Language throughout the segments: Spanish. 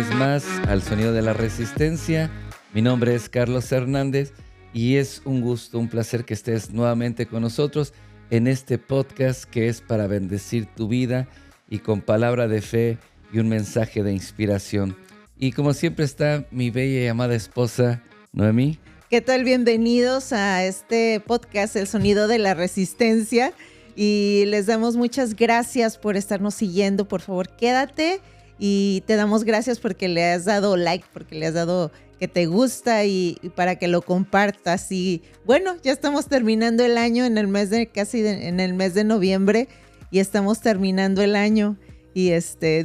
vez más al Sonido de la Resistencia. Mi nombre es Carlos Hernández y es un gusto, un placer que estés nuevamente con nosotros en este podcast que es para bendecir tu vida y con palabra de fe y un mensaje de inspiración. Y como siempre está mi bella y amada esposa, Noemí. ¿Qué tal? Bienvenidos a este podcast, El Sonido de la Resistencia. Y les damos muchas gracias por estarnos siguiendo. Por favor, quédate y te damos gracias porque le has dado like, porque le has dado que te gusta y para que lo compartas. Y bueno, ya estamos terminando el año en el mes de noviembre y estamos terminando el año. Y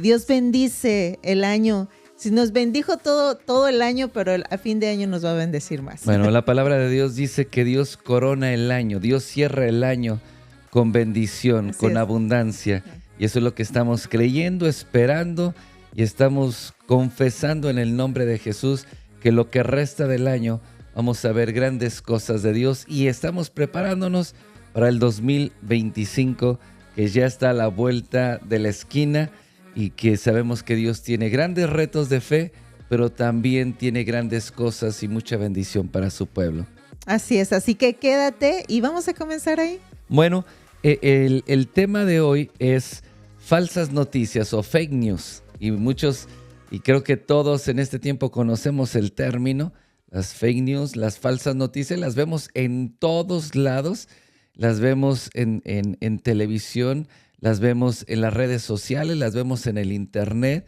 Dios bendice el año. Si nos bendijo todo el año, pero a fin de año nos va a bendecir más. Bueno, la palabra de Dios dice que Dios corona el año, Dios cierra el año con bendición, Así con es. abundancia. Y eso es lo que estamos creyendo, esperando y estamos confesando en el nombre de Jesús que lo que resta del año vamos a ver grandes cosas de Dios y estamos preparándonos para el 2025 que ya está a la vuelta de la esquina y que sabemos que Dios tiene grandes retos de fe, pero también tiene grandes cosas y mucha bendición para su pueblo. Así es, así que quédate y vamos a comenzar ahí. Bueno, el tema de hoy es falsas noticias o fake news. Y muchos, y creo que todos en este tiempo conocemos el término, las fake news, las falsas noticias, las vemos en todos lados, las vemos en televisión, las vemos en las redes sociales, las vemos en el internet.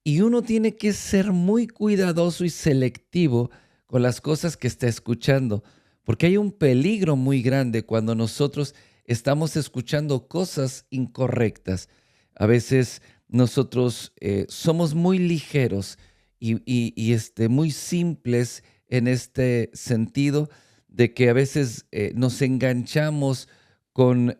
Y uno tiene que ser muy cuidadoso y selectivo con las cosas que está escuchando, porque hay un peligro muy grande cuando nosotros estamos escuchando cosas incorrectas. A veces nosotros somos muy ligeros y muy simples en este sentido de que a veces nos enganchamos con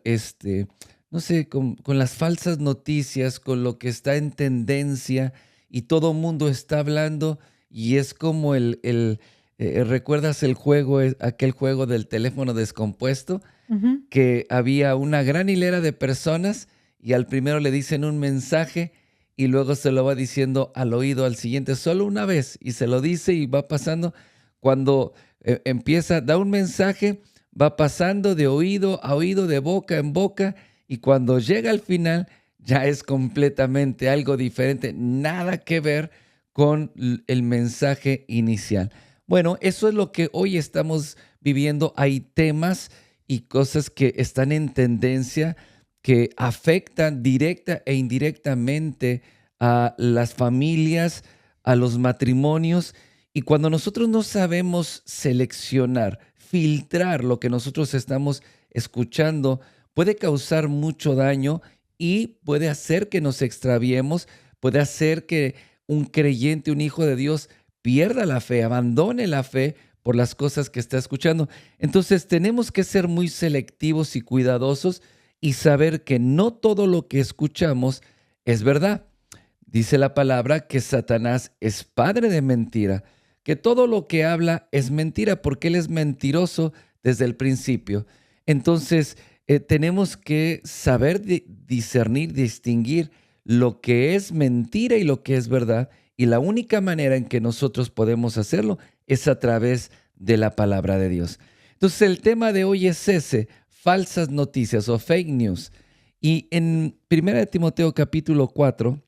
no sé, con las falsas noticias, con lo que está en tendencia y todo el mundo está hablando y es como ¿recuerdas el juego, aquel juego del teléfono descompuesto? Uh-huh. Que había una gran hilera de personas y al primero le dicen un mensaje y luego se lo va diciendo al oído al siguiente solo una vez y se lo dice y va pasando. Cuando da un mensaje, va pasando de oído a oído, de boca en boca y cuando llega al final ya es completamente algo diferente, nada que ver con el mensaje inicial. Bueno, eso es lo que hoy estamos viviendo. Hay temas y cosas que están en tendencia que afectan directa e indirectamente a las familias, a los matrimonios. Y cuando nosotros no sabemos seleccionar, filtrar lo que nosotros estamos escuchando, puede causar mucho daño y puede hacer que nos extraviemos, puede hacer que un creyente, un hijo de Dios, pierda la fe, abandone la fe por las cosas que está escuchando. Entonces tenemos que ser muy selectivos y cuidadosos y saber que no todo lo que escuchamos es verdad. Dice la palabra que Satanás es padre de mentira, que todo lo que habla es mentira porque él es mentiroso desde el principio. Entonces tenemos que saber discernir, distinguir lo que es mentira y lo que es verdad. Y la única manera en que nosotros podemos hacerlo es a través de la palabra de Dios. Entonces el tema de hoy es ese, falsas noticias o fake news. Y en 1 Timoteo capítulo 4,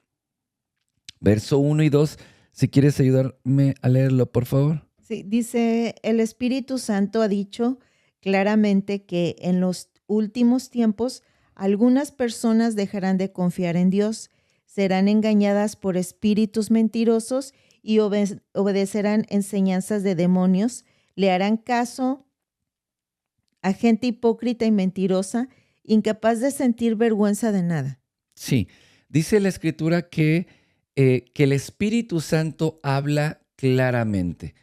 verso 1 y 2, si quieres ayudarme a leerlo, por favor. Sí, dice, el Espíritu Santo ha dicho claramente que en los últimos tiempos algunas personas dejarán de confiar en Dios, serán engañadas por espíritus mentirosos y obedecerán enseñanzas de demonios, le harán caso a gente hipócrita y mentirosa, incapaz de sentir vergüenza de nada. Sí, dice la Escritura que el Espíritu Santo habla claramente.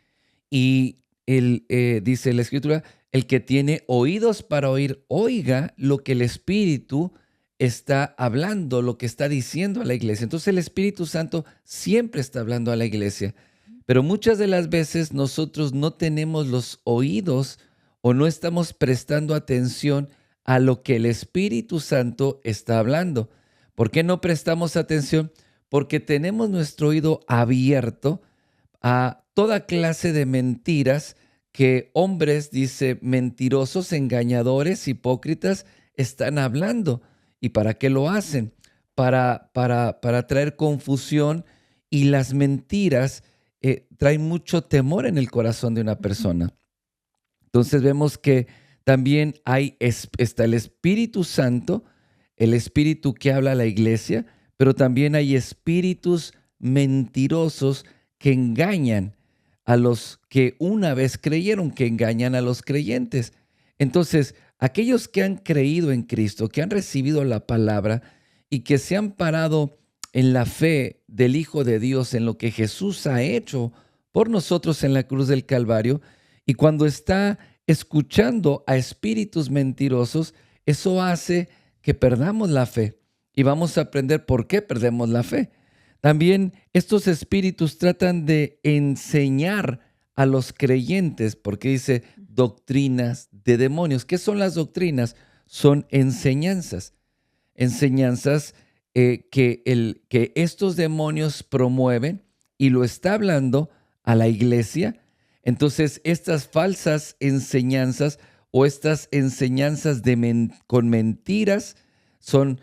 Y dice la Escritura, el que tiene oídos para oír, oiga lo que el Espíritu está hablando, lo que está diciendo a la iglesia. Entonces el Espíritu Santo siempre está hablando a la iglesia. Pero muchas de las veces nosotros no tenemos los oídos o no estamos prestando atención a lo que el Espíritu Santo está hablando. ¿Por qué no prestamos atención? porque tenemos nuestro oído abierto a toda clase de mentiras que hombres, dice, mentirosos, engañadores, hipócritas, están hablando. ¿Y para qué lo hacen? Para traer confusión, y las mentiras traen mucho temor en el corazón de una persona. Entonces vemos que también está el Espíritu Santo, el Espíritu que habla a la iglesia, pero también hay espíritus mentirosos que engañan a los que una vez creyeron, que engañan a los creyentes. Entonces, aquellos que han creído en Cristo, que han recibido la palabra y que se han parado en la fe del Hijo de Dios, en lo que Jesús ha hecho por nosotros en la cruz del Calvario, y cuando está escuchando a espíritus mentirosos, eso hace que perdamos la fe. Y vamos a aprender por qué perdemos la fe. También estos espíritus tratan de enseñar a los creyentes, porque dice doctrinas de demonios. ¿Qué son las doctrinas? Son enseñanzas. Enseñanzas que estos demonios promueven, y lo está hablando a la iglesia. Entonces, estas falsas enseñanzas o estas enseñanzas con mentiras son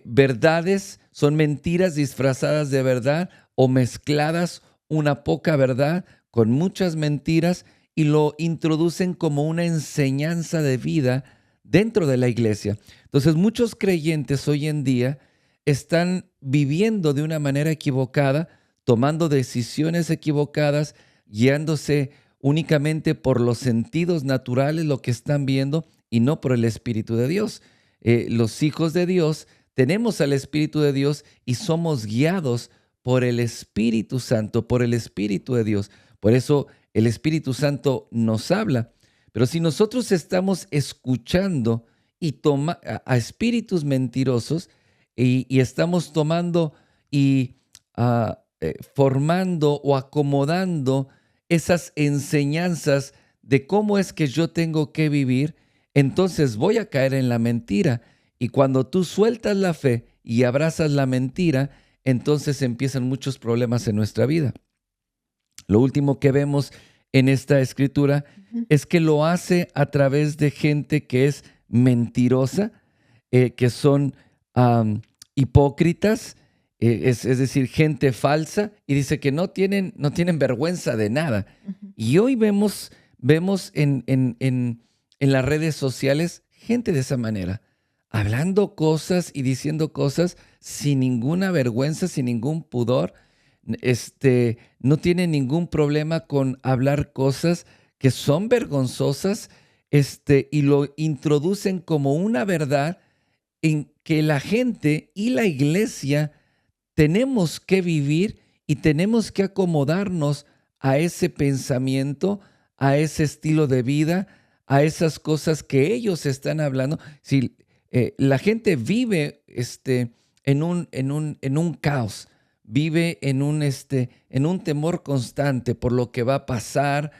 verdades, son mentiras disfrazadas de verdad o mezcladas una poca verdad con muchas mentiras, y lo introducen como una enseñanza de vida dentro de la iglesia. Entonces, muchos creyentes hoy en día están viviendo de una manera equivocada, tomando decisiones equivocadas, guiándose únicamente por los sentidos naturales, lo que están viendo, y no por el Espíritu de Dios. Los hijos de Dios tenemos al Espíritu de Dios y somos guiados por el Espíritu Santo, por el Espíritu de Dios. Por eso el Espíritu Santo nos habla. Pero si nosotros estamos escuchando a espíritus mentirosos, y estamos tomando y formando o acomodando esas enseñanzas de cómo es que yo tengo que vivir, entonces voy a caer en la mentira. Y cuando tú sueltas la fe y abrazas la mentira, entonces empiezan muchos problemas en nuestra vida. Lo último que vemos en esta escritura es que lo hace a través de gente que es mentirosa, que son hipócritas, es decir, gente falsa, y dice que no tienen vergüenza de nada. Y hoy vemos en las redes sociales gente de esa manera, hablando cosas y diciendo cosas sin ninguna vergüenza, sin ningún pudor. No tienen ningún problema con hablar cosas que son vergonzosas, y lo introducen como una verdad en que la gente y la iglesia tenemos que vivir y tenemos que acomodarnos a ese pensamiento, a ese estilo de vida, a esas cosas que ellos están hablando. Si la gente vive en un caos, vive en un temor constante por lo que va a pasar,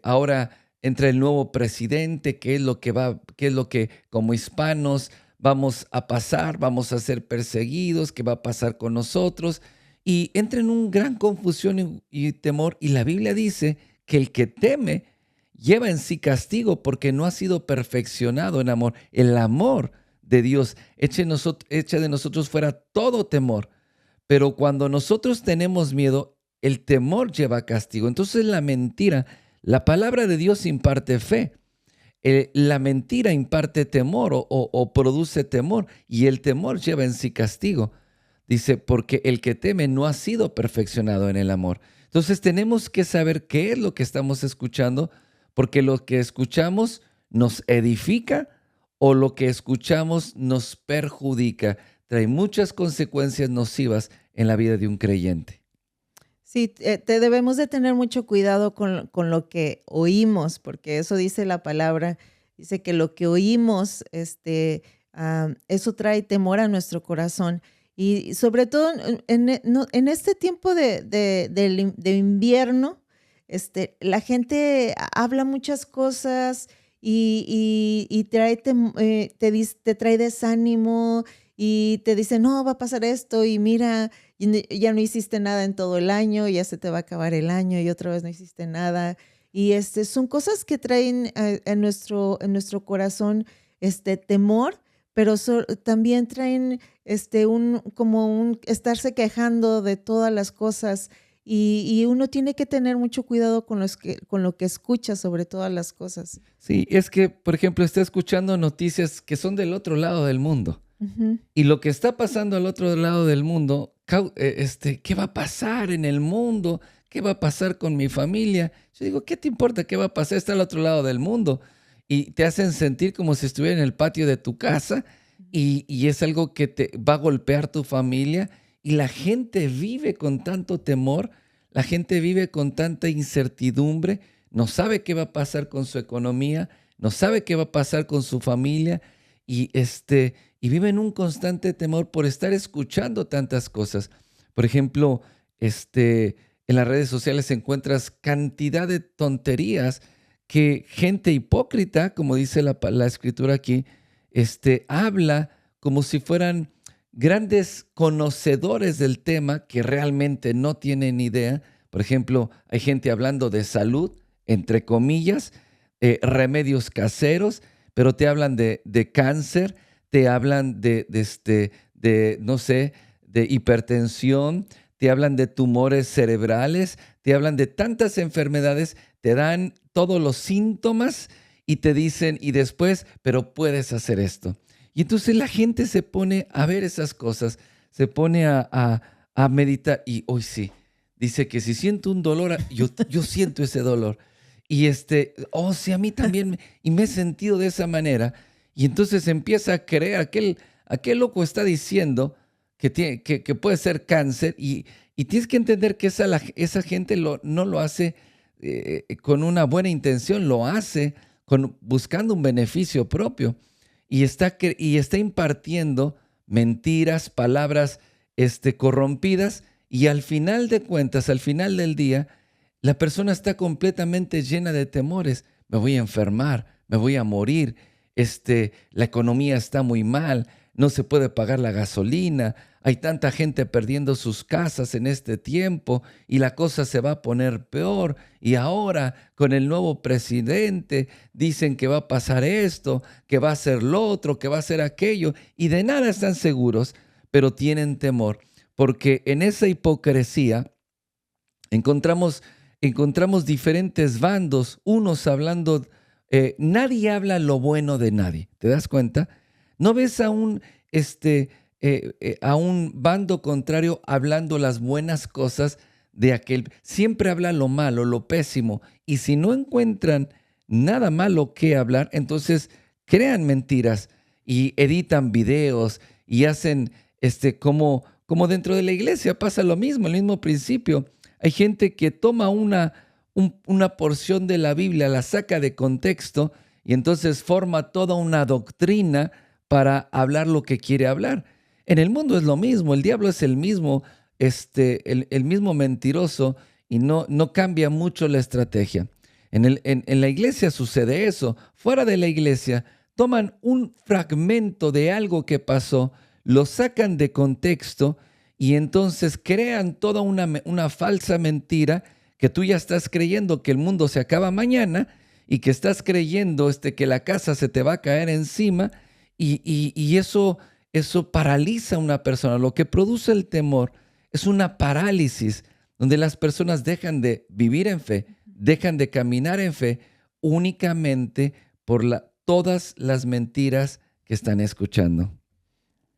ahora entre el nuevo presidente, qué es lo que como hispanos vamos a pasar, vamos a ser perseguidos, qué va a pasar con nosotros, y entra en una gran confusión y temor. Y la Biblia dice que el que teme lleva en sí castigo, porque no ha sido perfeccionado en amor. El amor de Dios echa de nosotros fuera todo temor. Pero cuando nosotros tenemos miedo, el temor lleva castigo. Entonces la palabra de Dios imparte fe. La mentira imparte temor o produce temor, y el temor lleva en sí castigo. Dice, porque el que teme no ha sido perfeccionado en el amor. Entonces tenemos que saber qué es lo que estamos escuchando, porque lo que escuchamos nos edifica o lo que escuchamos nos perjudica. Trae muchas consecuencias nocivas en la vida de un creyente. Sí, te debemos de tener mucho cuidado con lo que oímos, porque eso dice la palabra. Dice que lo que oímos, eso trae temor a nuestro corazón. Y sobre todo en este tiempo de invierno, la gente habla muchas cosas y te trae desánimo, y te dicen, no, va a pasar esto y mira, ya no hiciste nada en todo el año, ya se te va a acabar el año y otra vez no hiciste nada. Y son cosas que traen en nuestro corazón temor, pero también traen como un estarse quejando de todas las cosas. Y uno tiene que tener mucho cuidado con lo que escucha sobre todas las cosas. Sí, es que, por ejemplo, está escuchando noticias que son del otro lado del mundo. Ujú. Y lo que está pasando al otro lado del mundo, ¿qué va a pasar en el mundo? ¿Qué va a pasar con mi familia? Yo digo, ¿qué te importa qué va a pasar? Está al otro lado del mundo. Y te hacen sentir como si estuviera en el patio de tu casa y es algo que te va a golpear tu familia. Y la gente vive con tanto temor, la gente vive con tanta incertidumbre, no sabe qué va a pasar con su economía, no sabe qué va a pasar con su familia y vive en un constante temor por estar escuchando tantas cosas. Por ejemplo, en las redes sociales encuentras cantidad de tonterías que gente hipócrita, como dice la escritura aquí, habla como si fueran grandes conocedores del tema que realmente no tienen idea. Por ejemplo, hay gente hablando de salud, entre comillas, remedios caseros, pero te hablan de cáncer, te hablan no sé, de hipertensión, te hablan de tumores cerebrales, te hablan de tantas enfermedades, te dan todos los síntomas y te dicen, y después, pero puedes hacer esto. Y entonces la gente se pone a ver esas cosas, se pone a meditar y hoy sí, dice que si siento un dolor, yo siento ese dolor. Y oh, sí, a mí también, y me he sentido de esa manera. Y entonces empieza a creer, aquel loco está diciendo que puede ser cáncer y tienes que entender que esa gente no lo hace con una buena intención, lo hace buscando un beneficio propio y está impartiendo mentiras, palabras corrompidas y al final de cuentas, al final del día, la persona está completamente llena de temores. Me voy a enfermar, me voy a morir, la economía está muy mal, no se puede pagar la gasolina, hay tanta gente perdiendo sus casas en este tiempo y la cosa se va a poner peor. Y ahora con el nuevo presidente dicen que va a pasar esto, que va a ser lo otro, que va a ser aquello y de nada están seguros, pero tienen temor porque en esa hipocresía encontramos diferentes bandos, unos hablando, nadie habla lo bueno de nadie, ¿te das cuenta? No ves a un bando contrario hablando las buenas cosas de aquel, siempre habla lo malo, lo pésimo, y si no encuentran nada malo que hablar, entonces crean mentiras y editan videos y hacen como dentro de la iglesia pasa lo mismo, el mismo principio. Hay gente que toma una porción de la Biblia, la saca de contexto y entonces forma toda una doctrina para hablar lo que quiere hablar. En el mundo es lo mismo, el diablo es el mismo, el mismo mentiroso y no cambia mucho la estrategia. En la iglesia sucede eso. Fuera de la iglesia toman un fragmento de algo que pasó, lo sacan de contexto y entonces crean toda una falsa mentira que tú ya estás creyendo que el mundo se acaba mañana y que estás creyendo que la casa se te va a caer encima y eso paraliza a una persona. Lo que produce el temor es una parálisis donde las personas dejan de vivir en fe, dejan de caminar en fe únicamente por todas las mentiras que están escuchando.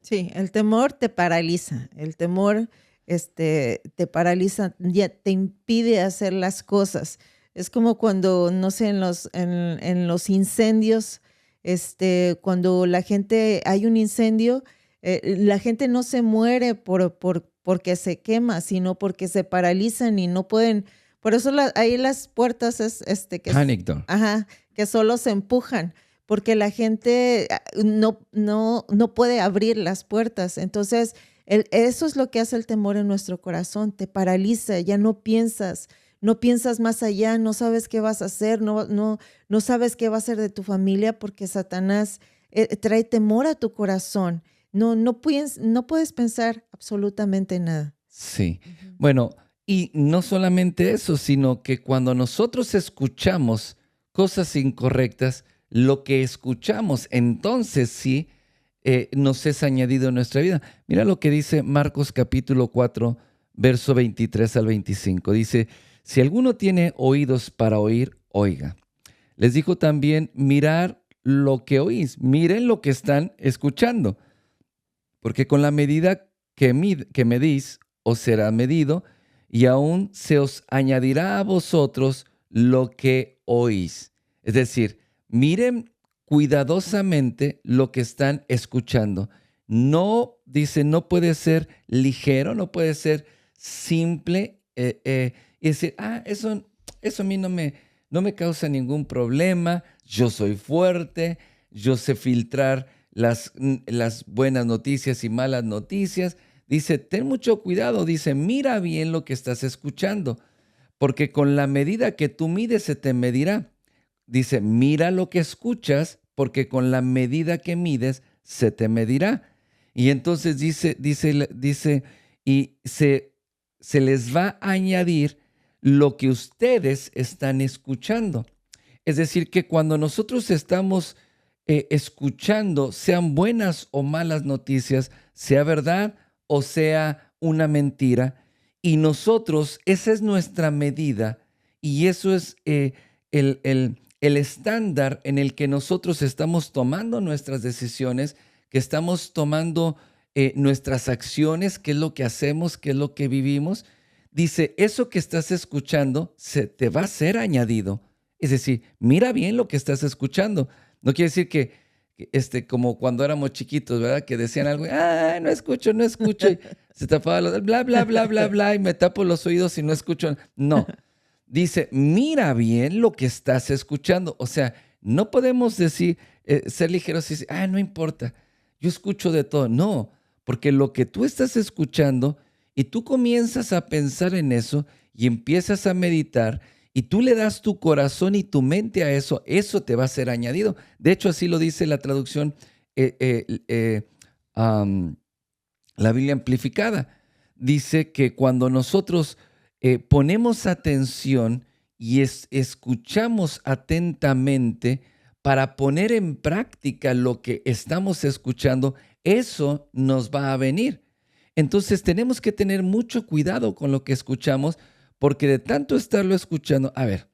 Sí, el temor te paraliza, el temor te paraliza, ya te impide hacer las cosas. Es como cuando, no sé, en los incendios, cuando hay un incendio, la gente no se muere porque se quema, sino porque se paralizan y no pueden. Por eso hay las puertas Panic door. ajá, que solo se empujan porque la gente no puede abrir las puertas. Entonces, eso es lo que hace el temor en nuestro corazón, te paraliza, ya no piensas más allá, no sabes qué vas a hacer, no sabes qué va a hacer de tu familia porque Satanás trae temor a tu corazón. no puedes pensar absolutamente nada. Sí. Ujú. Bueno, y no solamente eso, sino que cuando nosotros escuchamos cosas incorrectas, lo que escuchamos entonces sí nos es añadido en nuestra vida. Mira lo que dice Marcos capítulo 4, verso 23 al 25. Dice, si alguno tiene oídos para oír, oiga. Les dijo también, mirar lo que oís, miren lo que están escuchando, porque con la medida que medís, os será medido, y aún se os añadirá a vosotros lo que oís. Es decir, miren cuidadosamente lo que están escuchando. No, dice, no puede ser ligero, no puede ser simple y decir, eso a mí no me causa ningún problema, yo soy fuerte, yo sé filtrar las buenas noticias y malas noticias. Dice, ten mucho cuidado, dice, mira bien lo que estás escuchando, porque con la medida que tú mides se te medirá. Dice, mira lo que escuchas, porque con la medida que mides se te medirá. Y entonces dice, y se les va a añadir lo que ustedes están escuchando. Es decir, que cuando nosotros estamos escuchando, sean buenas o malas noticias, sea verdad o sea una mentira, y nosotros, esa es nuestra medida, y eso es el estándar en el que nosotros estamos tomando nuestras decisiones, que estamos tomando nuestras acciones, qué es lo que hacemos, qué es lo que vivimos. Dice, eso que estás escuchando se te va a ser añadido. Es decir, mira bien lo que estás escuchando. No quiere decir como cuando éramos chiquitos, ¿verdad? Que decían algo, no escucho, no escucho, y se tapaba los, bla, bla, bla, bla, bla, y me tapo los oídos y no escucho. No, dice, mira bien lo que estás escuchando. O sea, no podemos decir, ser ligeros y decir, no importa, yo escucho de todo. No, porque lo que tú estás escuchando y tú comienzas a pensar en eso y empiezas a meditar y tú le das tu corazón y tu mente a eso, eso te va a ser añadido. De hecho, así lo dice la traducción, am, la Biblia amplificada. Dice que cuando nosotros ponemos atención y escuchamos atentamente para poner en práctica lo que estamos escuchando, eso nos va a venir. Entonces tenemos que tener mucho cuidado con lo que escuchamos, porque de tanto estarlo escuchando, a ver,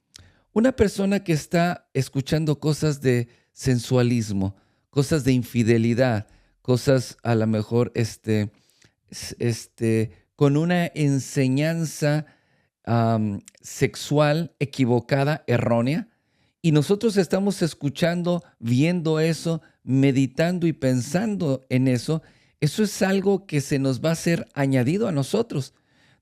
una persona que está escuchando cosas de sensualismo, cosas de infidelidad, cosas a lo mejor con una enseñanza sexual equivocada, errónea, y nosotros estamos escuchando, viendo eso, meditando y pensando en eso, eso es algo que se nos va a ser añadido a nosotros.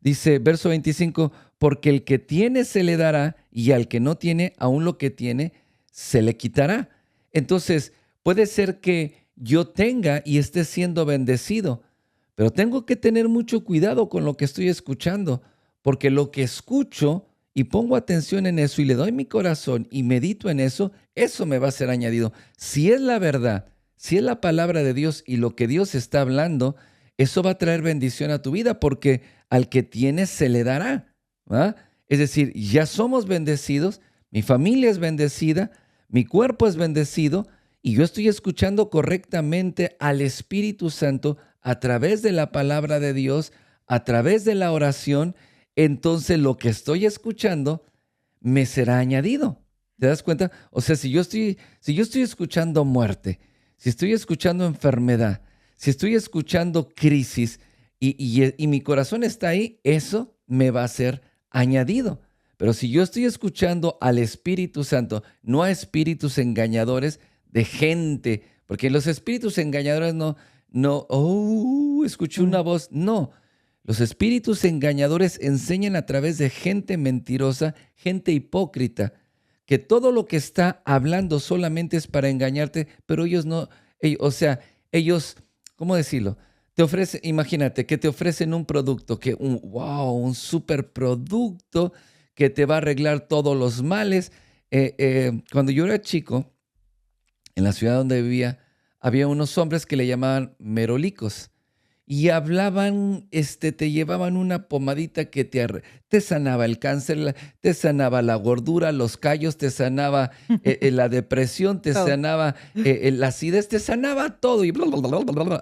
Dice verso 25, porque el que tiene se le dará y al que no tiene, aún lo que tiene, se le quitará. Entonces, puede ser que yo tenga y esté siendo bendecido, pero tengo que tener mucho cuidado con lo que estoy escuchando, porque lo que escucho y pongo atención en eso y le doy mi corazón y medito en eso, eso me va a ser añadido. Si es la verdad, si es la palabra de Dios y lo que Dios está hablando, eso va a traer bendición a tu vida porque al que tiene se le dará. ¿Va? Es decir, ya somos bendecidos, mi familia es bendecida, mi cuerpo es bendecido y yo estoy escuchando correctamente al Espíritu Santo a través de la palabra de Dios, a través de la oración. Entonces lo que estoy escuchando me será añadido. ¿Te das cuenta? O sea, si yo estoy escuchando muerte, si estoy escuchando enfermedad, si estoy escuchando crisis y mi corazón está ahí, eso me va a ser añadido. Pero si yo estoy escuchando al Espíritu Santo, no a espíritus engañadores de gente, porque los espíritus engañadores escuché una voz, no. Los espíritus engañadores enseñan a través de gente mentirosa, gente hipócrita, que todo lo que está hablando solamente es para engañarte, pero ellos no, o sea, ellos, ¿cómo decirlo? Te ofrecen, imagínate que te ofrecen un producto, un super producto que te va a arreglar todos los males. Cuando yo era chico, en la ciudad donde vivía, había unos hombres que le llamaban merolicos y hablaban, te llevaban una pomadita que te sanaba el cáncer, te sanaba la gordura, los callos, te sanaba la depresión, te Todo. sanaba la acidez, te sanaba todo y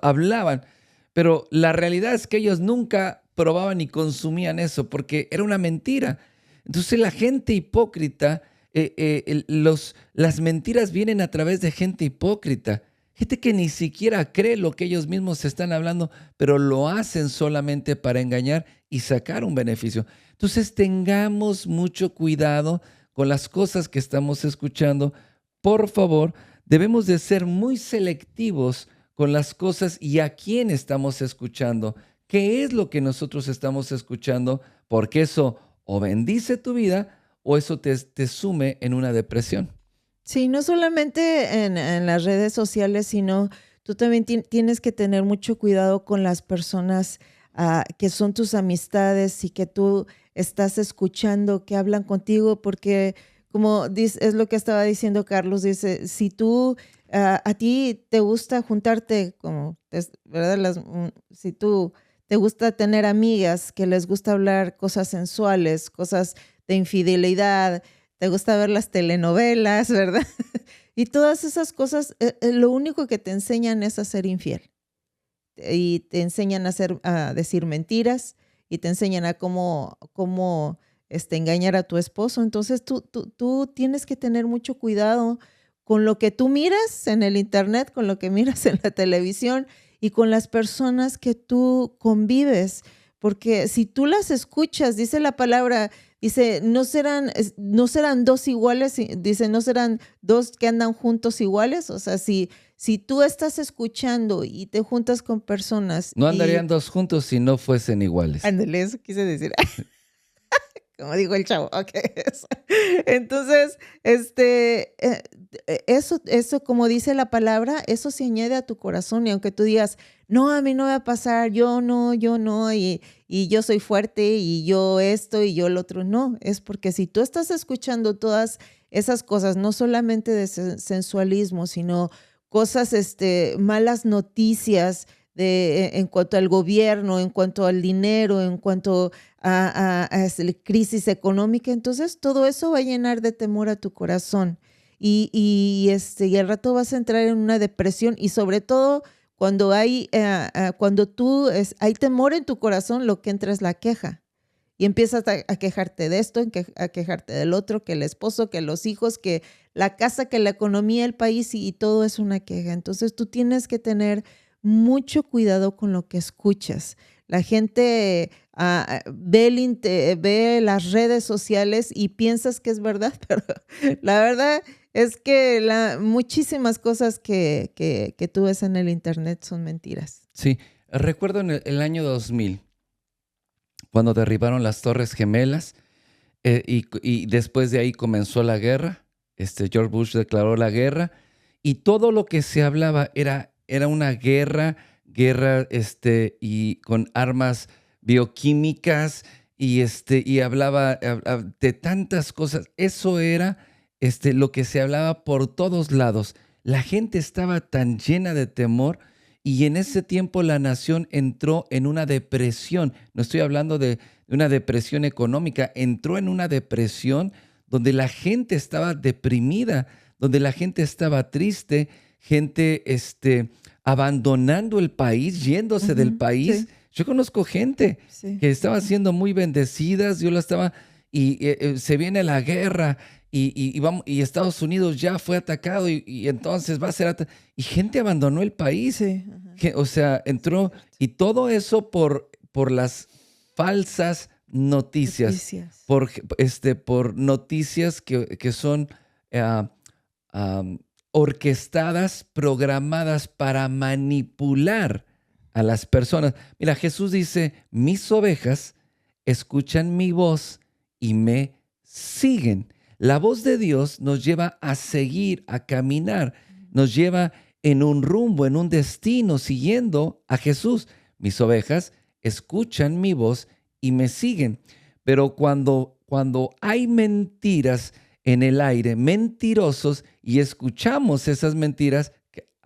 hablaban. Pero la realidad es que ellos nunca probaban ni consumían eso porque era una mentira. Entonces la gente hipócrita, las mentiras vienen a través de gente hipócrita. Gente que ni siquiera cree lo que ellos mismos están hablando, pero lo hacen solamente para engañar y sacar un beneficio. Entonces tengamos mucho cuidado con las cosas que estamos escuchando. Por favor, debemos de ser muy selectivos con las cosas y a quién estamos escuchando. ¿Qué es lo que nosotros estamos escuchando? Porque eso o bendice tu vida o eso te sume en una depresión. Sí, no solamente en las redes sociales, sino tú también tienes que tener mucho cuidado con las personas que son tus amistades y que tú estás escuchando, que hablan contigo, porque como es lo que estaba diciendo Carlos, dice, si tú, a ti te gusta juntarte, como, ¿verdad? Si tú te gusta tener amigas que les gusta hablar cosas sensuales, cosas de infidelidad, te gusta ver las telenovelas, ¿verdad? Y todas esas cosas, lo único que te enseñan es a ser infiel. Y te enseñan a decir mentiras y te enseñan a cómo engañar a tu esposo. Entonces tú tienes que tener mucho cuidado con lo que tú miras en el internet, con lo que miras en la televisión y con las personas que tú convives. Porque si tú las escuchas, dice la palabra, dice, no serán dos iguales, dice, no serán dos que andan juntos iguales. O sea, si tú estás escuchando y te juntas con personas No y... andarían dos juntos si no fuesen iguales. Ándale, eso quise decir. Como dijo el chavo, ok. Entonces, eso, como dice la palabra, eso se añade a tu corazón. Y aunque tú digas, no, a mí no me va a pasar, yo no, y yo soy fuerte, y yo esto, y yo lo otro, no. Es porque si tú estás escuchando todas esas cosas, no solamente de sensualismo, sino cosas, malas noticias en cuanto al gobierno, en cuanto al dinero, en cuanto a crisis económica, entonces todo eso va a llenar de temor a tu corazón y al rato vas a entrar en una depresión y sobre todo cuando hay temor en tu corazón, lo que entra es la queja. Y empiezas a quejarte de esto, a quejarte del otro, que el esposo, que los hijos, que la casa, que la economía, el país y todo es una queja. Entonces tú tienes que tener mucho cuidado con lo que escuchas. La gente ve las redes sociales y piensas que es verdad, pero la verdad es que muchísimas cosas que tú ves en el internet son mentiras. Sí, recuerdo en el año 2000, cuando derribaron las Torres Gemelas y después de ahí comenzó la guerra. George Bush declaró la guerra y todo lo que se hablaba era una guerra y con armas bioquímicas y hablaba de tantas cosas. Eso era lo que se hablaba por todos lados. La gente estaba tan llena de temor y en ese tiempo la nación entró en una depresión. No estoy hablando de una depresión económica, entró en una depresión donde la gente estaba deprimida, donde la gente estaba triste, gente abandonando el país, yéndose del país. Sí. Yo conozco gente Sí. que estaba siendo muy bendecidas, se viene la guerra y Estados Unidos ya fue atacado y entonces va a ser y gente abandonó el país. Sí. O sea, entró y todo eso por las falsas noticias, por noticias que son orquestadas, programadas para manipular a las personas. Mira, Jesús dice, mis ovejas escuchan mi voz y me siguen. La voz de Dios nos lleva a seguir, a caminar, nos lleva en un rumbo, en un destino, siguiendo a Jesús. Mis ovejas escuchan mi voz y me siguen. Pero cuando hay mentiras en el aire, mentirosos, y escuchamos esas mentiras,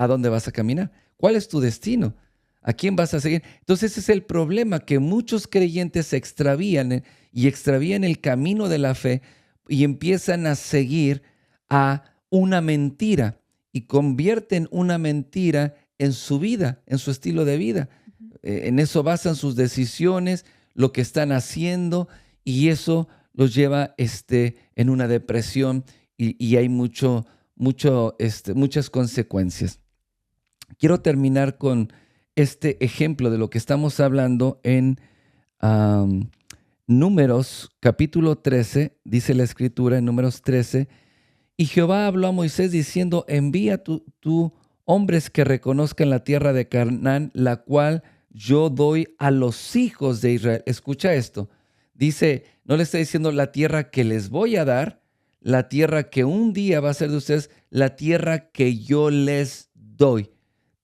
¿A dónde vas a caminar? ¿Cuál es tu destino? ¿A quién vas a seguir? Entonces ese es el problema, que muchos creyentes se extravían y extravían el camino de la fe y empiezan a seguir a una mentira y convierten una mentira en su vida, en su estilo de vida. En eso basan sus decisiones, lo que están haciendo, y eso los lleva en una depresión y hay muchas consecuencias. Quiero terminar con este ejemplo de lo que estamos hablando en Números capítulo 13, dice la Escritura en Números 13, y Jehová habló a Moisés diciendo, envía tú hombres que reconozcan la tierra de Canaán, la cual yo doy a los hijos de Israel. Escucha esto. Dice, no le está diciendo la tierra que les voy a dar, la tierra que un día va a ser de ustedes, la tierra que yo les doy.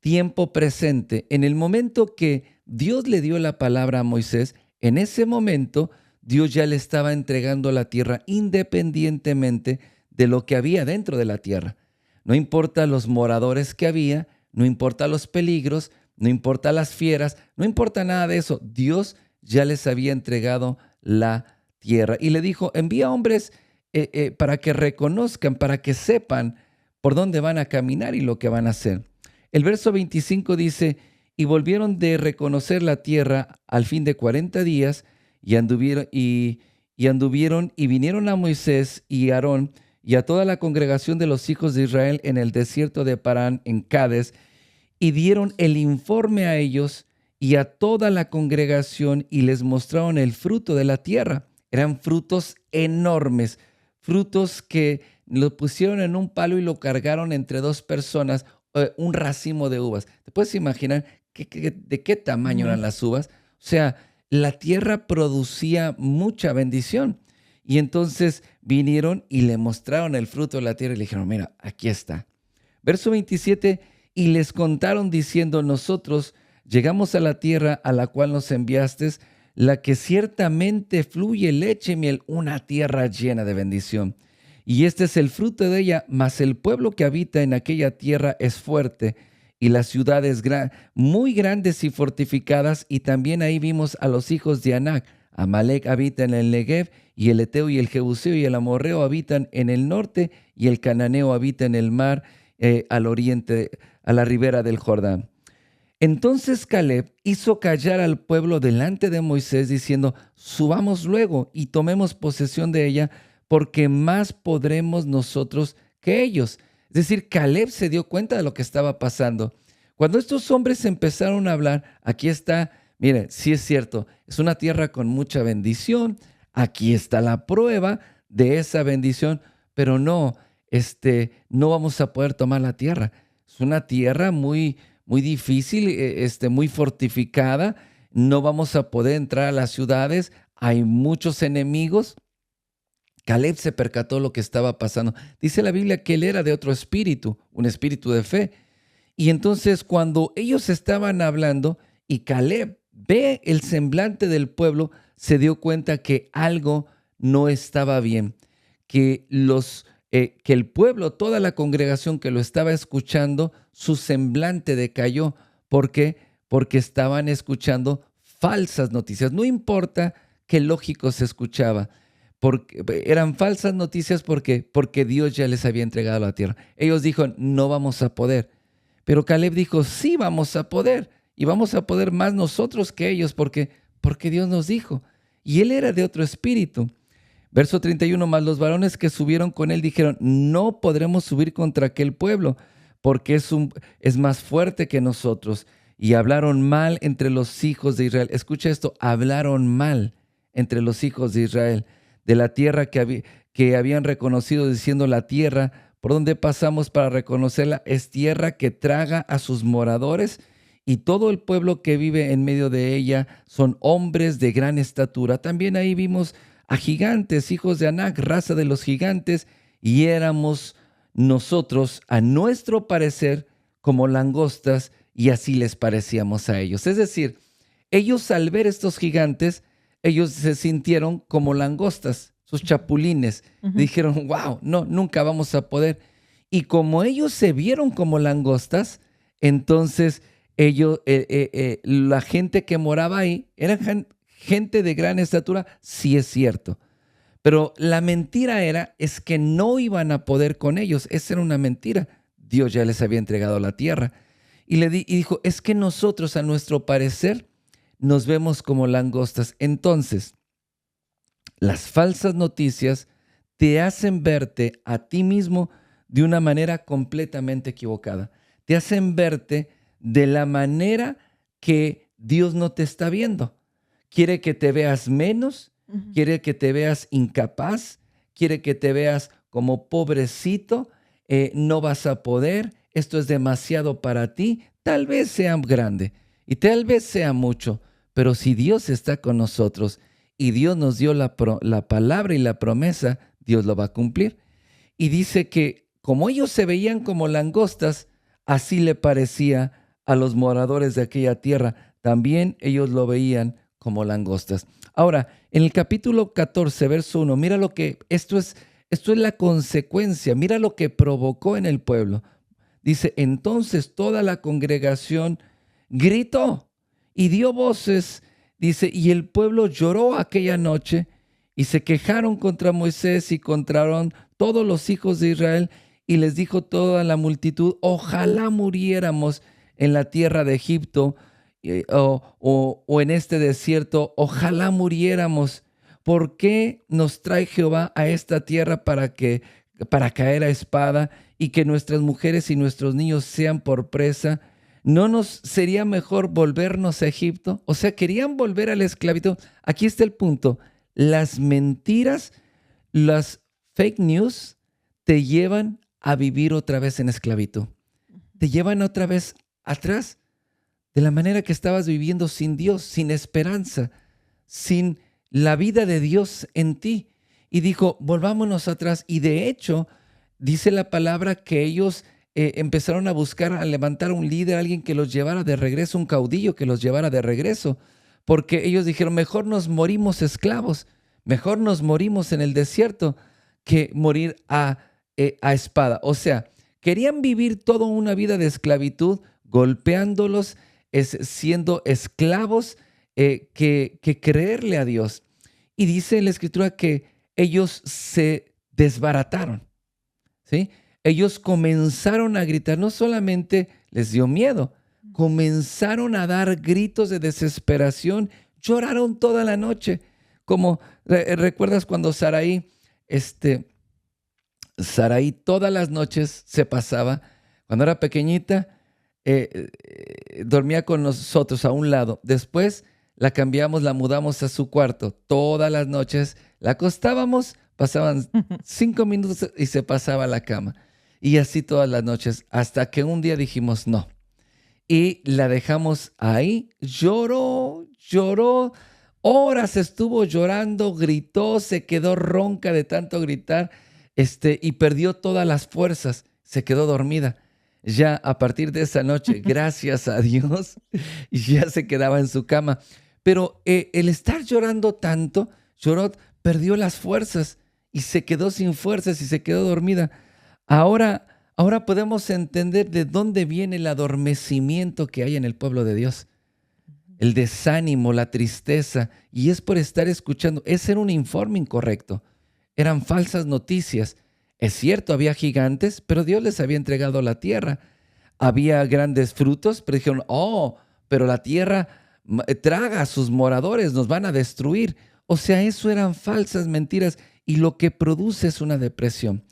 Tiempo presente. En el momento que Dios le dio la palabra a Moisés, en ese momento Dios ya le estaba entregando la tierra independientemente de lo que había dentro de la tierra. No importa los moradores que había, no importa los peligros, no importa las fieras, no importa nada de eso. Dios ya les había entregado la tierra. Y le dijo, envía hombres para que reconozcan, para que sepan por dónde van a caminar y lo que van a hacer. El verso 25 dice, y volvieron de reconocer la tierra al fin de 40 días, y anduvieron y vinieron a Moisés y Aarón y a toda la congregación de los hijos de Israel en el desierto de Parán, en Cades, y dieron el informe a ellos y a toda la congregación, y les mostraron el fruto de la tierra. Eran frutos enormes, frutos que lo pusieron en un palo y lo cargaron entre dos personas, un racimo de uvas. ¿Te puedes imaginar de qué tamaño eran las uvas? O sea, la tierra producía mucha bendición. Y entonces vinieron y le mostraron el fruto de la tierra y le dijeron, mira, aquí está. Verso 27, y les contaron diciendo, nosotros llegamos a la tierra a la cual nos enviaste, la que ciertamente fluye leche y miel, una tierra llena de bendición. Y este es el fruto de ella, mas el pueblo que habita en aquella tierra es fuerte, y las ciudades muy grandes y fortificadas, y también ahí vimos a los hijos de Anac. Amalec habita en el Negev, y el Eteo y el Jebuseo y el Amorreo habitan en el norte, y el Cananeo habita en el mar al oriente, a la ribera del Jordán. Entonces Caleb hizo callar al pueblo delante de Moisés, diciendo, subamos luego y tomemos posesión de ella, porque más podremos nosotros que ellos. Es decir, Caleb se dio cuenta de lo que estaba pasando. Cuando estos hombres empezaron a hablar, aquí está, mire, sí es cierto, es una tierra con mucha bendición, aquí está la prueba de esa bendición, pero no vamos a poder tomar la tierra. Es una tierra muy difícil, muy fortificada, no vamos a poder entrar a las ciudades, hay muchos enemigos. Caleb se percató lo que estaba pasando. Dice la Biblia que él era de otro espíritu, un espíritu de fe. Y entonces cuando ellos estaban hablando y Caleb ve el semblante del pueblo, se dio cuenta que algo no estaba bien, que el pueblo, toda la congregación que lo estaba escuchando, su semblante decayó. ¿Por qué? Porque estaban escuchando falsas noticias. No importa qué lógico se escuchaba. Porque eran falsas noticias porque Dios ya les había entregado la tierra. Ellos dijeron, no vamos a poder. Pero Caleb dijo, sí vamos a poder. Y vamos a poder más nosotros que ellos porque Dios nos dijo. Y él era de otro espíritu. Verso 31, más los varones que subieron con él dijeron, no podremos subir contra aquel pueblo porque es más fuerte que nosotros. Y hablaron mal entre los hijos de Israel. Escucha esto, hablaron mal entre los hijos de Israel de la tierra que habían reconocido, diciendo, la tierra por donde pasamos para reconocerla es tierra que traga a sus moradores, y todo el pueblo que vive en medio de ella son hombres de gran estatura. También ahí vimos a gigantes, hijos de Anac, raza de los gigantes, y éramos nosotros, a nuestro parecer, como langostas, y así les parecíamos a ellos. Es decir, ellos al ver estos gigantes, ellos se sintieron como langostas, sus chapulines. Dijeron, wow, no, nunca vamos a poder. Y como ellos se vieron como langostas, Entonces, la gente que moraba ahí eran gente de gran estatura, sí es cierto. Pero la mentira es que no iban a poder con ellos. Esa era una mentira. Dios ya les había entregado la tierra. Y dijo, es que nosotros, a nuestro parecer, nos vemos como langostas. Entonces, las falsas noticias te hacen verte a ti mismo de una manera completamente equivocada. Te hacen verte de la manera que Dios no te está viendo. Quiere que te veas menos, quiere que te veas incapaz, quiere que te veas como pobrecito, no vas a poder, esto es demasiado para ti. Tal vez sea grande y tal vez sea mucho, pero si Dios está con nosotros y Dios nos dio la palabra y la promesa, Dios lo va a cumplir. Y dice que como ellos se veían como langostas, así le parecía a los moradores de aquella tierra. También ellos lo veían como langostas. Ahora, en el capítulo 14, verso 1, mira lo que, esto es la consecuencia, mira lo que provocó en el pueblo. Dice, entonces toda la congregación gritó y dio voces, dice, y el pueblo lloró aquella noche y se quejaron contra Moisés y contra todos los hijos de Israel, y les dijo toda la multitud, ojalá muriéramos en la tierra de Egipto o en este desierto, ojalá muriéramos. ¿Por qué nos trae Jehová a esta tierra para caer a espada y que nuestras mujeres y nuestros niños sean por presa? ¿No nos sería mejor volvernos a Egipto? O sea, querían volver a la esclavitud. Aquí está el punto. Las mentiras, las fake news te llevan a vivir otra vez en esclavitud. Te llevan otra vez atrás de la manera que estabas viviendo sin Dios, sin esperanza, sin la vida de Dios en ti. Y dijo, volvámonos atrás. Y de hecho, dice la palabra que ellos empezaron a buscar, a levantar un líder, alguien que los llevara de regreso, un caudillo que los llevara de regreso. Porque ellos dijeron, mejor nos morimos esclavos, mejor nos morimos en el desierto que morir a espada. O sea, querían vivir toda una vida de esclavitud, golpeándolos, siendo esclavos, que creerle a Dios. Y dice la Escritura que ellos se desbarataron, ¿sí? Ellos comenzaron a gritar, no solamente les dio miedo, comenzaron a dar gritos de desesperación, lloraron toda la noche. Como recuerdas cuando Saraí todas las noches se pasaba, cuando era pequeñita, dormía con nosotros a un lado. Después la cambiamos, la mudamos a su cuarto. Todas las noches la acostábamos, pasaban 5 minutos y se pasaba a la cama. Y así todas las noches, hasta que un día dijimos no. Y la dejamos ahí, lloró, horas estuvo llorando, gritó, se quedó ronca de tanto gritar, y perdió todas las fuerzas, se quedó dormida. Ya a partir de esa noche, gracias a Dios, ya se quedaba en su cama. Pero el estar llorando tanto, perdió las fuerzas y se quedó sin fuerzas y se quedó dormida. Ahora podemos entender de dónde viene el adormecimiento que hay en el pueblo de Dios. El desánimo, la tristeza, y es por estar escuchando. Ese era un informe incorrecto. Eran falsas noticias. Es cierto, había gigantes, pero Dios les había entregado la tierra. Había grandes frutos, pero dijeron, pero la tierra traga a sus moradores, nos van a destruir. O sea, eso eran falsas mentiras, y lo que produce es una depresión.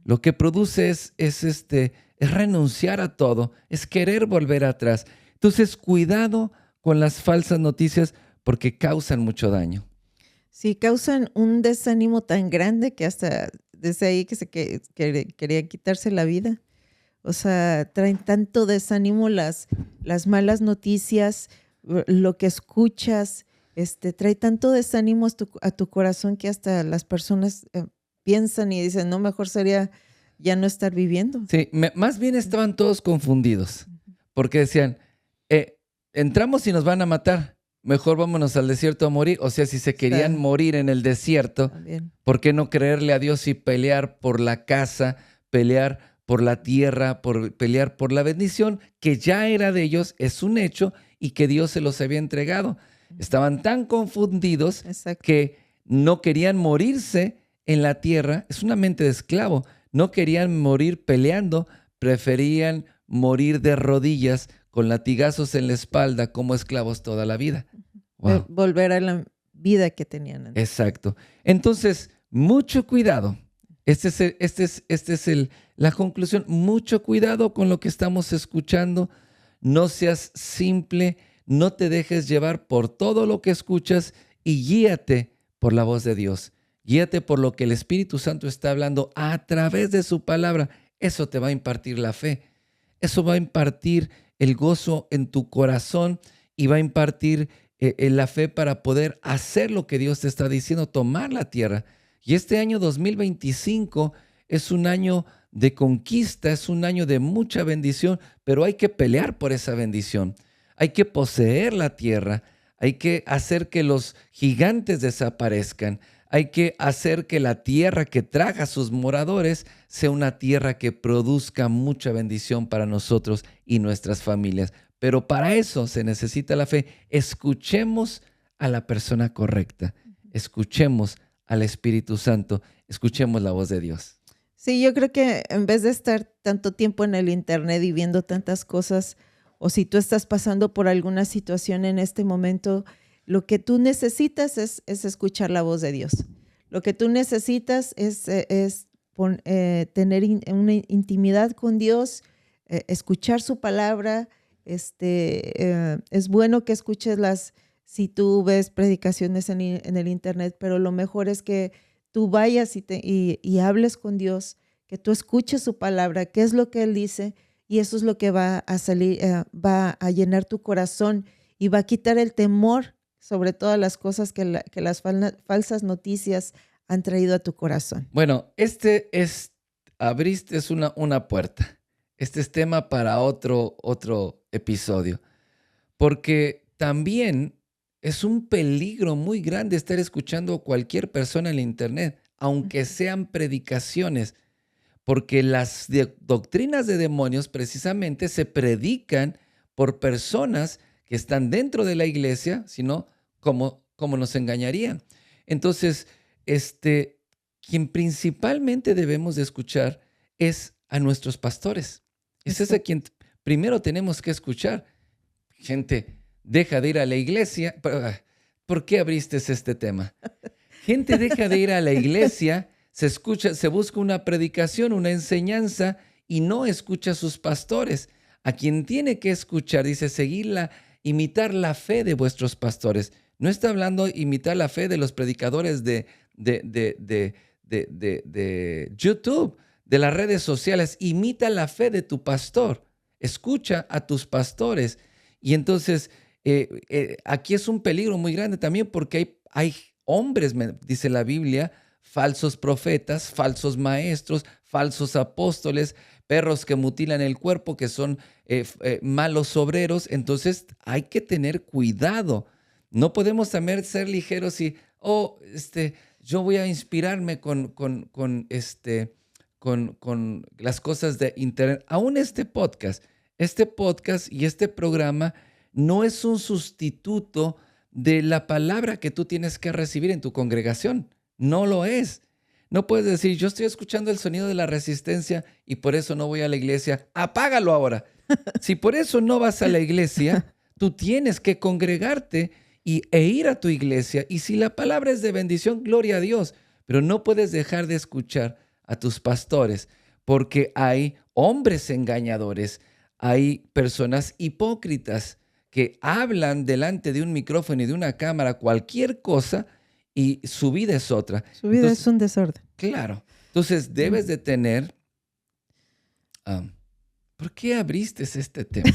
Lo que produce es renunciar a todo, es querer volver atrás. Entonces, cuidado con las falsas noticias porque causan mucho daño. Sí, causan un desánimo tan grande que hasta desde ahí quería quitarse la vida. O sea, traen tanto desánimo las malas noticias, lo que escuchas, trae tanto desánimo a tu corazón que hasta las personas piensan y dicen, no, mejor sería ya no estar viviendo. Sí, más bien estaban todos confundidos, porque decían, entramos y nos van a matar, mejor vámonos al desierto a morir. O sea, si se querían morir en el desierto, también, ¿por qué no creerle a Dios y pelear por la casa, pelear por la tierra, por pelear por la bendición que ya era de ellos, es un hecho, y que Dios se los había entregado. Estaban tan confundidos Exacto. que no querían morirse en la tierra. Es una mente de esclavo. No querían morir peleando, preferían morir de rodillas con latigazos en la espalda como esclavos toda la vida. Wow. Volver a la vida que tenían antes. Exacto. Entonces, mucho cuidado. La conclusión. Mucho cuidado con lo que estamos escuchando. No seas simple, no te dejes llevar por todo lo que escuchas y guíate por la voz de Dios. Guíate por lo que el Espíritu Santo está hablando a través de su palabra. Eso te va a impartir la fe. Eso va a impartir el gozo en tu corazón y va a impartir la fe para poder hacer lo que Dios te está diciendo, tomar la tierra. Y este año 2025 es un año de conquista, es un año de mucha bendición, pero hay que pelear por esa bendición. Hay que poseer la tierra, hay que hacer que los gigantes desaparezcan, hay que hacer que la tierra que traga a sus moradores sea una tierra que produzca mucha bendición para nosotros y nuestras familias. Pero para eso se necesita la fe. Escuchemos a la persona correcta, escuchemos al Espíritu Santo, escuchemos la voz de Dios. Sí, yo creo que en vez de estar tanto tiempo en el internet y viendo tantas cosas, o si tú estás pasando por alguna situación en este momento, lo que tú necesitas es escuchar la voz de Dios. Lo que tú necesitas es tener una intimidad con Dios, escuchar su palabra. Es bueno que escuches si tú ves predicaciones en el internet, pero lo mejor es que tú vayas y hables con Dios, que tú escuches su palabra, qué es lo que Él dice, y eso es lo que va a salir, va a llenar tu corazón y va a quitar el temor sobre todas las cosas que las falsas noticias han traído a tu corazón. Bueno, abriste una puerta. Este es tema para otro episodio, porque también es un peligro muy grande estar escuchando a cualquier persona en la internet, aunque sean predicaciones, porque las doctrinas de demonios precisamente se predican por personas que están dentro de la iglesia, sino cómo nos engañarían. Entonces, quien principalmente debemos de escuchar es a nuestros pastores. Ese es a quien primero tenemos que escuchar. Gente, deja de ir a la iglesia. ¿Por qué abriste este tema? Gente deja de ir a la iglesia, se busca una predicación, una enseñanza y no escucha a sus pastores. A quien tiene que escuchar, dice, imitar la fe de vuestros pastores. No está hablando imitar la fe de los predicadores de YouTube, de las redes sociales. Imita la fe de tu pastor. Escucha a tus pastores. Y entonces, aquí es un peligro muy grande también porque hay hombres, dice la Biblia, falsos profetas, falsos maestros, falsos apóstoles, perros que mutilan el cuerpo, que son malos obreros. Entonces hay que tener cuidado. No podemos también ser ligeros y, yo voy a inspirarme con las cosas de internet. Aún este podcast y este programa no es un sustituto de la palabra que tú tienes que recibir en tu congregación. No lo es. No puedes decir, yo estoy escuchando el sonido de la resistencia y por eso no voy a la iglesia. Apágalo ahora. Si por eso no vas a la iglesia, tú tienes que congregarte e ir a tu iglesia. Y si la palabra es de bendición, gloria a Dios. Pero no puedes dejar de escuchar a tus pastores porque hay hombres engañadores, hay personas hipócritas que hablan delante de un micrófono y de una cámara cualquier cosa y su vida es otra. Su vida es un desorden. Claro. Entonces debes de tener... ¿por qué abriste este tema?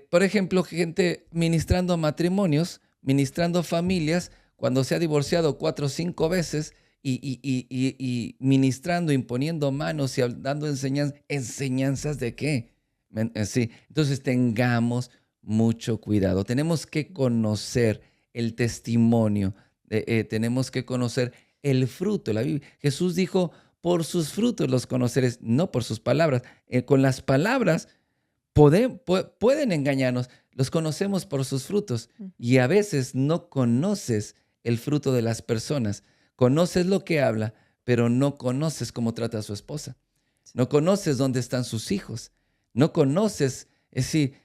Por ejemplo, gente ministrando matrimonios, ministrando familias, cuando se ha divorciado 4 o 5 veces y ministrando, imponiendo manos y dando enseñanzas. ¿Enseñanzas de qué? Sí. Entonces tengamos mucho cuidado. Tenemos que conocer el testimonio, tenemos que conocer el fruto. Jesús dijo, por sus frutos los conoceréis, no por sus palabras. Con las palabras pueden engañarnos, los conocemos por sus frutos. Y a veces no conoces el fruto de las personas. Conoces lo que habla, pero no conoces cómo trata a su esposa. No conoces dónde están sus hijos. No conoces, es decir,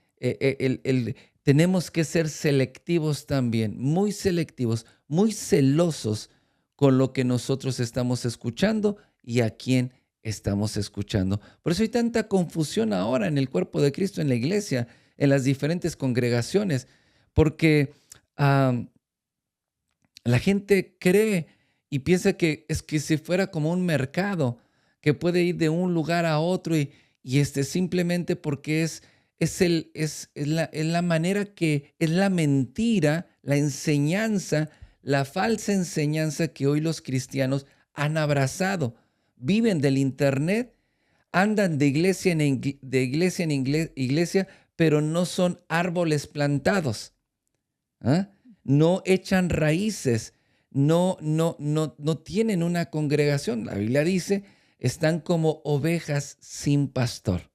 tenemos que ser selectivos también, muy selectivos, muy celosos con lo que nosotros estamos escuchando y a quién estamos escuchando. Por eso hay tanta confusión ahora en el cuerpo de Cristo, en la iglesia, en las diferentes congregaciones, porque la gente cree y piensa que es que si fuera como un mercado, que puede ir de un lugar a otro y simplemente porque es la manera que es la mentira, la enseñanza, la falsa enseñanza que hoy los cristianos han abrazado. Viven del internet, andan de iglesia en iglesia, pero no son árboles plantados. ¿Ah? No echan raíces, no tienen una congregación. La Biblia dice, están como ovejas sin pastor.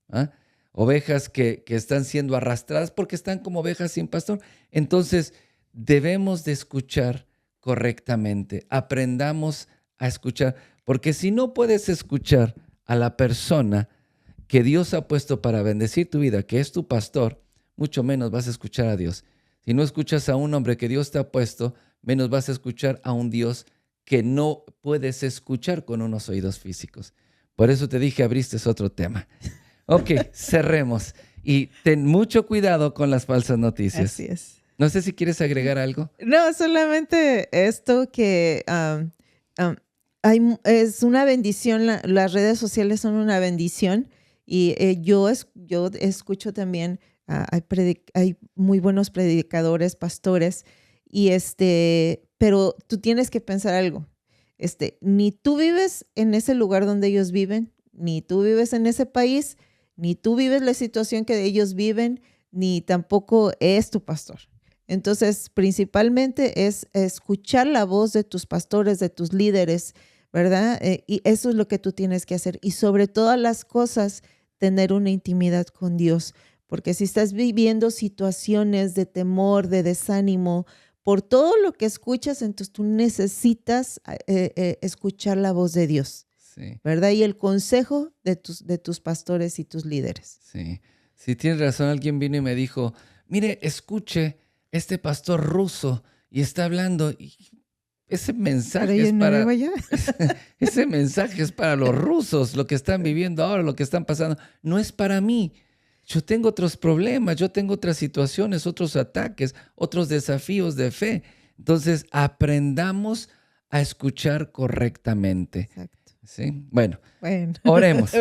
¿Ah? Ovejas que están siendo arrastradas porque están como ovejas sin pastor. Entonces, debemos de escuchar correctamente. Aprendamos a escuchar, porque si no puedes escuchar a la persona que Dios ha puesto para bendecir tu vida, que es tu pastor, mucho menos vas a escuchar a Dios. Si no escuchas a un hombre que Dios te ha puesto, menos vas a escuchar a un Dios que no puedes escuchar con unos oídos físicos. Por eso te dije, abriste otro tema. Ok, cerremos. Y ten mucho cuidado con las falsas noticias. Así es. No sé si quieres agregar algo. No, solamente esto que es una bendición. Las redes sociales son una bendición. Y yo escucho también, hay muy buenos predicadores, pastores, pero tú tienes que pensar algo. Ni tú vives en ese lugar donde ellos viven, ni tú vives en ese país, ni tú vives la situación que ellos viven, ni tampoco es tu pastor. Entonces, principalmente es escuchar la voz de tus pastores, de tus líderes, ¿verdad? Y eso es lo que tú tienes que hacer. Y sobre todas las cosas, tener una intimidad con Dios. Porque si estás viviendo situaciones de temor, de desánimo, por todo lo que escuchas, entonces tú necesitas escuchar la voz de Dios, sí, ¿verdad? Y el consejo de tus pastores y tus líderes. Sí, sí, tienes razón. Alguien vino y me dijo, mire, escuche, este pastor ruso y está hablando, y ese mensaje es para ese mensaje es para los rusos, lo que están viviendo ahora, lo que están pasando, no es para mí. Yo tengo otros problemas, yo tengo otras situaciones, otros ataques, otros desafíos de fe. Entonces, aprendamos a escuchar correctamente. Exacto. ¿Sí? Bueno. Oremos.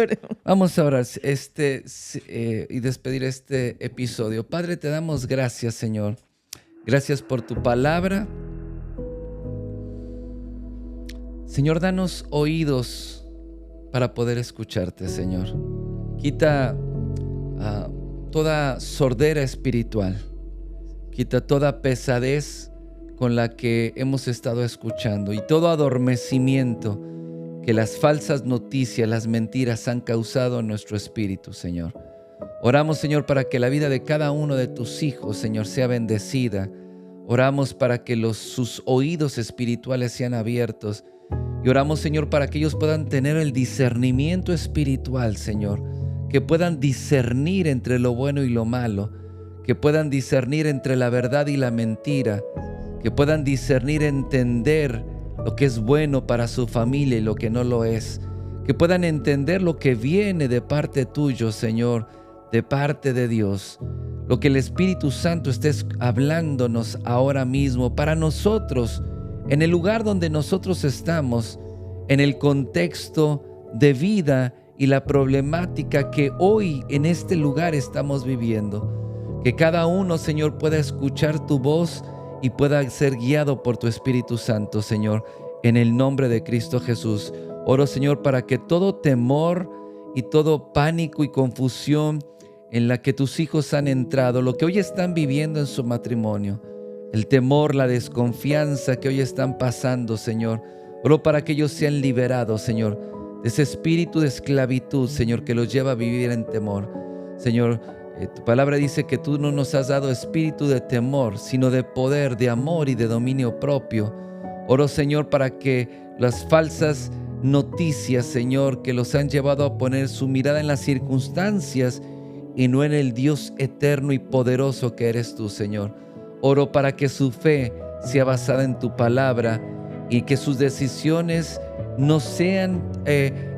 Vamos a orar y despedir este episodio. Padre, te damos gracias, Señor. Gracias por tu palabra. Señor, danos oídos para poder escucharte, Señor. Quita toda sordera espiritual. Quita toda pesadez con la que hemos estado escuchando y todo adormecimiento que las falsas noticias, las mentiras han causado en nuestro espíritu, Señor. Oramos, Señor, para que la vida de cada uno de tus hijos, Señor, sea bendecida. Oramos para que sus oídos espirituales sean abiertos. Y oramos, Señor, para que ellos puedan tener el discernimiento espiritual, Señor. Que puedan discernir entre lo bueno y lo malo. Que puedan discernir entre la verdad y la mentira. Que puedan discernir, entender lo que es bueno para su familia y lo que no lo es. Que puedan entender lo que viene de parte tuyo, Señor, de parte de Dios. Lo que el Espíritu Santo esté hablándonos ahora mismo para nosotros, en el lugar donde nosotros estamos, en el contexto de vida y la problemática que hoy en este lugar estamos viviendo. Que cada uno, Señor, pueda escuchar tu voz y pueda ser guiado por tu Espíritu Santo, Señor, en el nombre de Cristo Jesús. Oro, Señor, para que todo temor y todo pánico y confusión en la que tus hijos han entrado, lo que hoy están viviendo en su matrimonio, el temor, la desconfianza que hoy están pasando, Señor, Oro para que ellos sean liberados, Señor, de ese espíritu de esclavitud, Señor, que los lleva a vivir en temor. Señor, tu palabra dice que tú no nos has dado espíritu de temor, sino de poder, de amor y de dominio propio. Oro, Señor, para que las falsas noticias, Señor, que los han llevado a poner su mirada en las circunstancias y no en el Dios eterno y poderoso que eres tú, Señor. Oro para que su fe sea basada en tu palabra y que sus decisiones no sean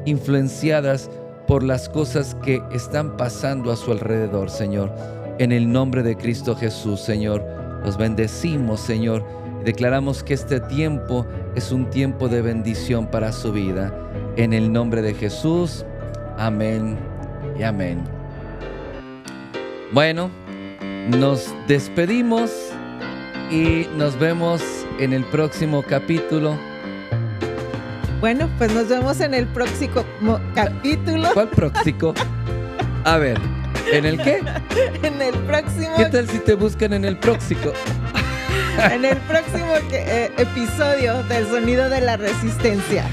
influenciadas por las cosas que están pasando a su alrededor, Señor. En el nombre de Cristo Jesús, Señor, los bendecimos, Señor, y declaramos que este tiempo es un tiempo de bendición para su vida. En el nombre de Jesús, amén y amén. Bueno, nos despedimos y nos vemos en el próximo capítulo. Bueno, pues nos vemos en el próximo capítulo. ¿Cuál próximo? A ver, ¿en el qué? En el próximo. ¿Qué tal si te buscan en el próximo? En el próximo episodio del Sonido de la Resistencia.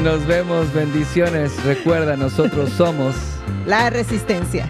Nos vemos, bendiciones. Recuerda, nosotros somos La Resistencia.